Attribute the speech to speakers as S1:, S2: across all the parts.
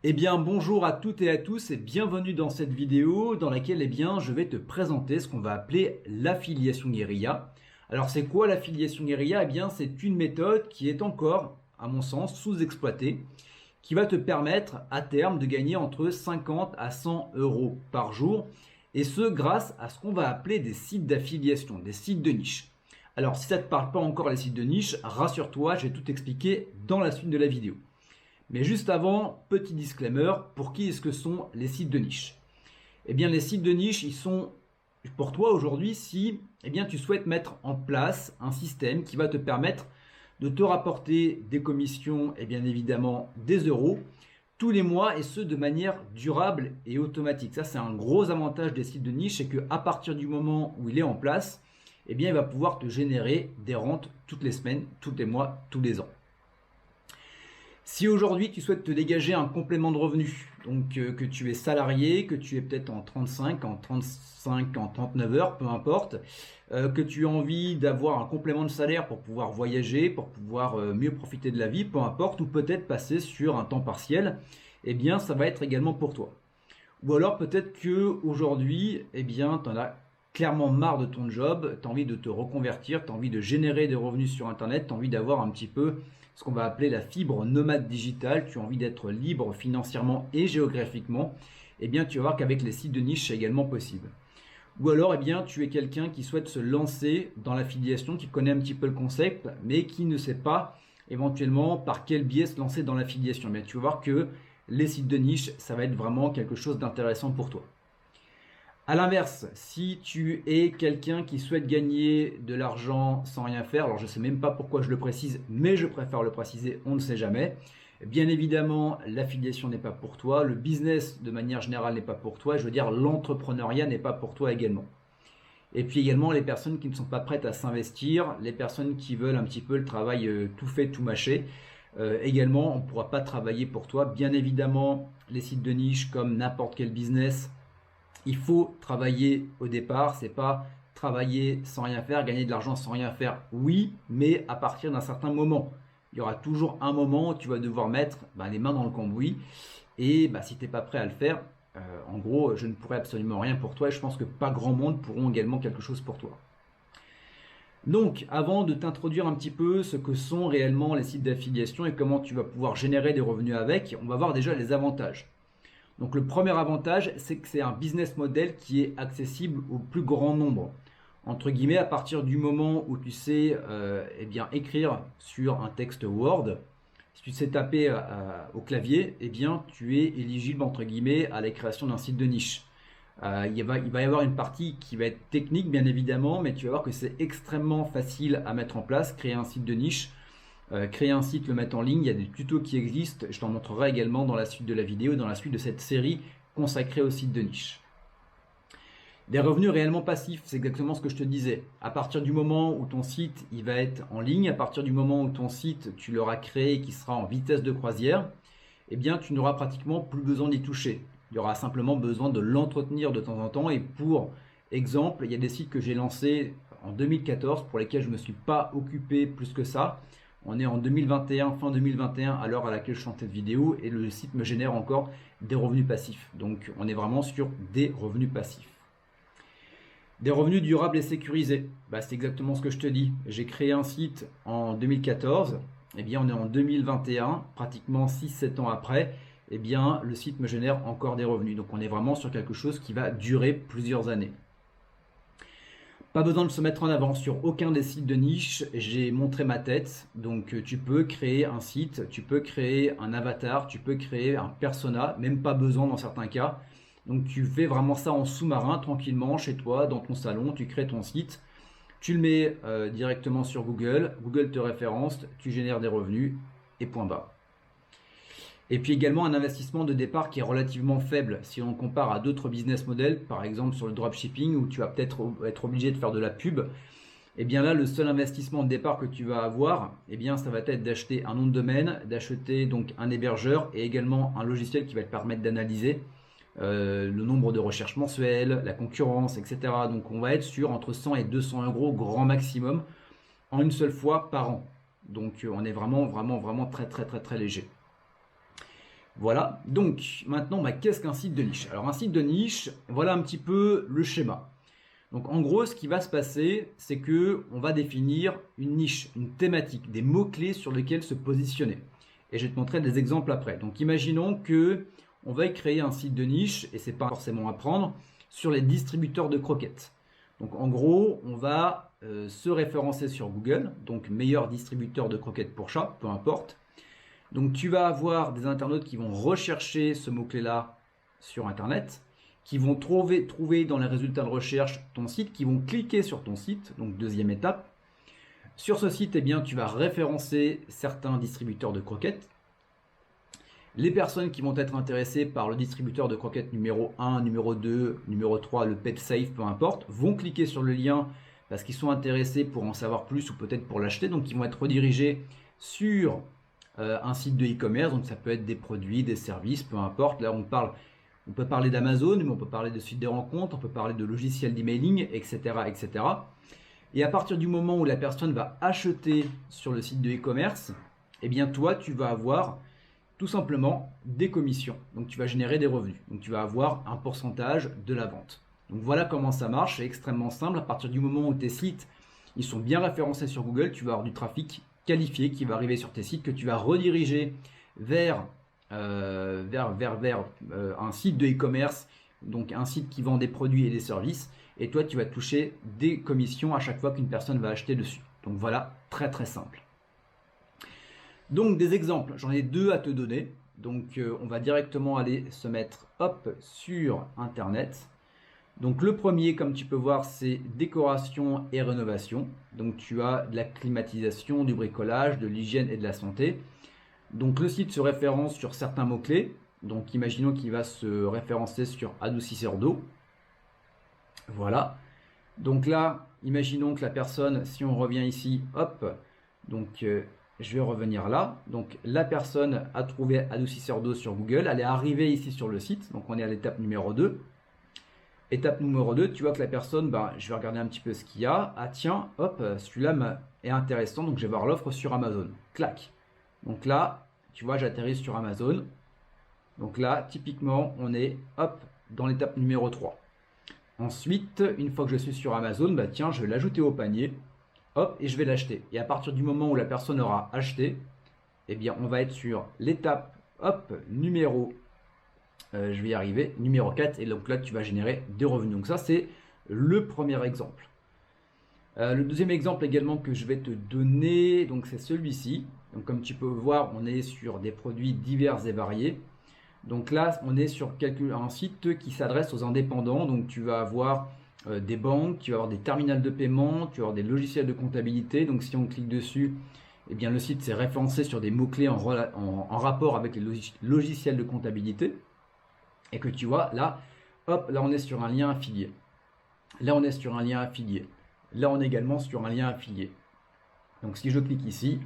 S1: Eh bien bonjour à toutes et à tous et bienvenue dans cette vidéo dans laquelle je vais te présenter ce qu'on va appeler l'affiliation guérilla. Alors c'est quoi l'affiliation guérilla? Eh bien c'est une méthode qui est encore, à mon sens, sous-exploitée, qui va te permettre à terme de gagner entre 50 à 100 euros par jour, et ce grâce à ce qu'on va appeler des sites d'affiliation, des sites de niche. Alors si ça ne te parle pas encore les sites de niche, rassure-toi, je vais tout expliquer dans la suite de la vidéo. Mais juste avant, petit disclaimer, pour qui est-ce que sont les sites de niche? Eh bien les sites de niche, ils sont pour toi aujourd'hui si tu souhaites mettre en place un système qui va te permettre de te rapporter des commissions et bien évidemment des euros tous les mois, et ce de manière durable et automatique. Ça c'est un gros avantage des sites de niche, c'est qu'à partir du moment où il est en place, il va pouvoir te générer des rentes toutes les semaines, tous les mois, tous les ans. Si aujourd'hui tu souhaites te dégager un complément de revenu, donc que tu es salarié, que tu es peut-être en 35, en 35, en 39 heures, peu importe, que tu as envie d'avoir un complément de salaire pour pouvoir voyager, pour pouvoir mieux profiter de la vie, peu importe, ou peut-être passer sur un temps partiel, eh bien ça va être également pour toi. Ou alors peut-être que aujourd'hui, tu en as clairement marre de ton job, tu as envie de te reconvertir, tu as envie de générer des revenus sur internet, tu as envie d'avoir un petit peu ce qu'on va appeler la fibre nomade digitale, tu as envie d'être libre financièrement et géographiquement, tu vas voir qu'avec les sites de niche, c'est également possible. Ou alors, tu es quelqu'un qui souhaite se lancer dans l'affiliation, qui connaît un petit peu le concept, mais qui ne sait pas éventuellement par quel biais se lancer dans l'affiliation. Mais tu vas voir que les sites de niche, ça va être vraiment quelque chose d'intéressant pour toi. A l'inverse, si tu es quelqu'un qui souhaite gagner de l'argent sans rien faire, alors je ne sais même pas pourquoi je le précise, mais je préfère le préciser, on ne sait jamais. Bien évidemment, l'affiliation n'est pas pour toi, le business de manière générale n'est pas pour toi, je veux dire l'entrepreneuriat n'est pas pour toi également. Et puis également les personnes qui ne sont pas prêtes à s'investir, les personnes qui veulent un petit peu le travail tout fait, tout mâché. Également, on ne pourra pas travailler pour toi. Bien évidemment, les sites de niche comme n'importe quel business, il faut travailler au départ, c'est pas travailler sans rien faire, gagner de l'argent sans rien faire. Oui, mais à partir d'un certain moment. Il y aura toujours un moment où tu vas devoir mettre les mains dans le cambouis, et si tu n'es pas prêt à le faire, en gros, je ne pourrai absolument rien pour toi, et je pense que pas grand monde pourront également quelque chose pour toi. Donc, avant de t'introduire un petit peu ce que sont réellement les sites d'affiliation et comment tu vas pouvoir générer des revenus avec, on va voir déjà les avantages. Donc le premier avantage, c'est que c'est un business model qui est accessible au plus grand nombre. Entre guillemets, à partir du moment où tu sais écrire sur un texte Word, si tu sais taper au clavier, tu es éligible entre guillemets à la création d'un site de niche. Il va y avoir une partie qui va être technique bien évidemment, mais tu vas voir que c'est extrêmement facile à mettre en place, créer un site de niche. Créer un site, le mettre en ligne, il y a des tutos qui existent, je t'en montrerai également dans la suite de la vidéo, dans la suite de cette série consacrée aux sites de niche. Des revenus réellement passifs, c'est exactement ce que je te disais. À partir du moment où ton site il va être en ligne, à partir du moment où ton site tu l'auras créé et qui sera en vitesse de croisière, tu n'auras pratiquement plus besoin d'y toucher. Il y aura simplement besoin de l'entretenir de temps en temps, et pour exemple, il y a des sites que j'ai lancés en 2014 pour lesquels je ne me suis pas occupé plus que ça. On est en 2021, fin 2021 à l'heure à laquelle je chante cette vidéo, et le site me génère encore des revenus passifs. Donc on est vraiment sur des revenus passifs. Des revenus durables et sécurisés, c'est exactement ce que je te dis. J'ai créé un site en 2014, on est en 2021, pratiquement 6-7 ans après, le site me génère encore des revenus. Donc on est vraiment sur quelque chose qui va durer plusieurs années. Pas besoin de se mettre en avant sur aucun des sites de niche, j'ai montré ma tête. Donc tu peux créer un site, tu peux créer un avatar, tu peux créer un persona, même pas besoin dans certains cas. Donc tu fais vraiment ça en sous-marin, tranquillement, chez toi, dans ton salon, tu crées ton site, tu le mets directement sur Google, Google te référence, tu génères des revenus, et point barre. Et puis également un investissement de départ qui est relativement faible si on compare à d'autres business models, par exemple sur le dropshipping où tu vas peut-être être obligé de faire de la pub. Là, le seul investissement de départ que tu vas avoir, ça va être d'acheter un nom de domaine, d'acheter donc un hébergeur et également un logiciel qui va te permettre d'analyser le nombre de recherches mensuelles, la concurrence, etc. Donc on va être sur entre 100 et 200 euros grand maximum en une seule fois par an. Donc on est vraiment très léger. Voilà, donc maintenant, qu'est-ce qu'un site de niche? Alors un site de niche, voilà un petit peu le schéma. Donc en gros, ce qui va se passer, c'est que on va définir une niche, une thématique, des mots-clés sur lesquels se positionner. Et je vais te montrer des exemples après. Donc imaginons que on va créer un site de niche, et c'est pas forcément à prendre, sur les distributeurs de croquettes. Donc en gros, on va se référencer sur Google, donc meilleur distributeur de croquettes pour chat, peu importe. Donc tu vas avoir des internautes qui vont rechercher ce mot-clé-là sur Internet, qui vont trouver dans les résultats de recherche ton site, qui vont cliquer sur ton site, donc deuxième étape. Sur ce site, eh bien, tu vas référencer certains distributeurs de croquettes. Les personnes qui vont être intéressées par le distributeur de croquettes numéro 1, numéro 2, numéro 3, le Pet Safe, peu importe, vont cliquer sur le lien parce qu'ils sont intéressés pour en savoir plus ou peut-être pour l'acheter. Donc, ils vont être redirigés sur un site de e-commerce. Donc, ça peut être des produits, des services, peu importe. Là, on peut parler d'Amazon, mais on peut parler de sites de rencontres, on peut parler de logiciels d'emailing, etc., etc. Et à partir du moment où la personne va acheter sur le site de e-commerce, eh bien toi, tu vas avoir tout simplement des commissions. Donc tu vas générer des revenus. Donc tu vas avoir un pourcentage de la vente. Donc voilà comment ça marche, c'est extrêmement simple. À partir du moment où tes sites ils sont bien référencés sur Google, tu vas avoir du trafic qualifié qui va arriver sur tes sites que tu vas rediriger vers un site de e-commerce, donc un site qui vend des produits et des services, et toi tu vas toucher des commissions à chaque fois qu'une personne va acheter dessus. Donc voilà, très très simple. Donc des exemples, j'en ai deux à te donner. Donc on va directement aller se mettre sur Internet. Donc le premier, comme tu peux voir, c'est décoration et rénovation. Donc tu as de la climatisation, du bricolage, de l'hygiène et de la santé. Donc le site se référence sur certains mots-clés. Donc imaginons qu'il va se référencer sur adoucisseur d'eau. Voilà. Donc là, imaginons que la personne, si on revient ici, donc je vais revenir là. Donc la personne a trouvé adoucisseur d'eau sur Google. Elle est arrivée ici sur le site. Donc on est à l'étape numéro 2. Étape numéro 2, tu vois que la personne, je vais regarder un petit peu ce qu'il y a. Ah tiens, celui-là est intéressant, donc je vais voir l'offre sur Amazon. Clac. Donc là, tu vois, j'atterris sur Amazon. Donc là, typiquement, on est dans l'étape numéro 3. Ensuite, une fois que je suis sur Amazon, tiens, je vais l'ajouter au panier. Et je vais l'acheter. Et à partir du moment où la personne aura acheté, eh bien, on va être sur l'étape numéro je vais y arriver, numéro 4, et donc là tu vas générer des revenus. Donc ça c'est le premier exemple. Le deuxième exemple également que je vais te donner, donc c'est celui-ci. Donc comme tu peux voir, on est sur des produits divers et variés. Donc là on est sur un site qui s'adresse aux indépendants. Donc tu vas avoir des banques, tu vas avoir des terminals de paiement, tu vas avoir des logiciels de comptabilité. Donc si on clique dessus, eh bien le site s'est référencé sur des mots-clés en rapport avec les logiciels de comptabilité. Et que tu vois, là on est sur un lien affilié. Là, on est sur un lien affilié. Là, on est également sur un lien affilié. Donc, si je clique ici,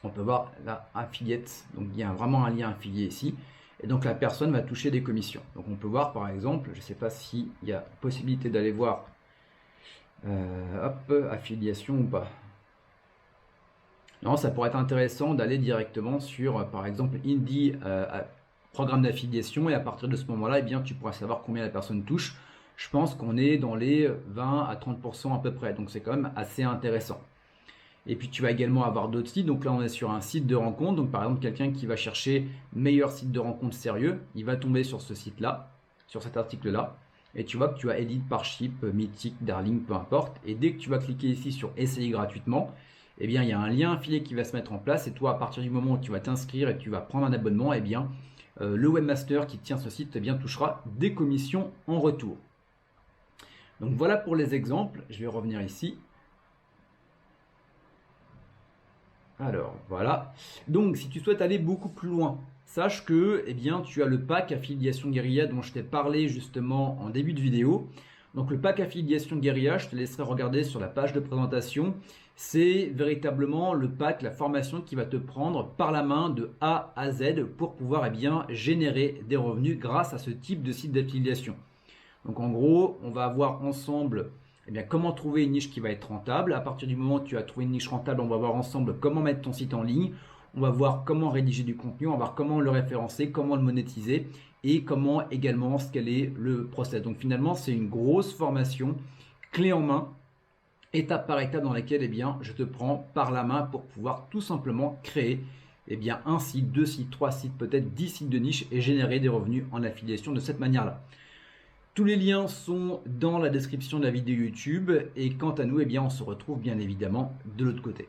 S1: on peut voir la affiliate. Donc, il y a vraiment un lien affilié ici. Et donc, la personne va toucher des commissions. Donc, on peut voir, par exemple, je ne sais pas s'il y a possibilité d'aller voir affiliation ou pas. Non, ça pourrait être intéressant d'aller directement sur, par exemple, Indie programme d'affiliation, et à partir de ce moment-là, eh bien, tu pourras savoir combien la personne touche. Je pense qu'on est dans les 20 à 30% à peu près, donc c'est quand même assez intéressant. Et puis tu vas également avoir d'autres sites. Donc là, on est sur un site de rencontre. Donc par exemple, quelqu'un qui va chercher meilleur site de rencontre sérieux, il va tomber sur ce site-là, sur cet article-là. Et tu vois que tu as Edit, Parship, Mythic, Darling, peu importe. Et dès que tu vas cliquer ici sur Essayer gratuitement, eh bien, il y a un lien affilié qui va se mettre en place. Et toi, à partir du moment où tu vas t'inscrire et que tu vas prendre un abonnement, eh bien, le webmaster qui tient ce site touchera des commissions en retour. Donc voilà pour les exemples. Je vais revenir ici. Alors voilà. Donc si tu souhaites aller beaucoup plus loin, sache que tu as le pack affiliation guérilla dont je t'ai parlé justement en début de vidéo. Donc le pack affiliation guérilla, je te laisserai regarder sur la page de présentation. C'est véritablement le pack, la formation qui va te prendre par la main de A à Z pour pouvoir générer des revenus grâce à ce type de site d'affiliation. Donc en gros, on va voir ensemble comment trouver une niche qui va être rentable. À partir du moment où tu as trouvé une niche rentable, on va voir ensemble comment mettre ton site en ligne. On va voir comment rédiger du contenu, on va voir comment le référencer, comment le monétiser et comment également scaler le process. Donc finalement, c'est une grosse formation clé en main, étape par étape, dans laquelle je te prends par la main pour pouvoir tout simplement créer un site, 2 sites, 3 sites, peut-être 10 sites de niche et générer des revenus en affiliation de cette manière-là. Tous les liens sont dans la description de la vidéo YouTube et quant à nous, on se retrouve bien évidemment de l'autre côté.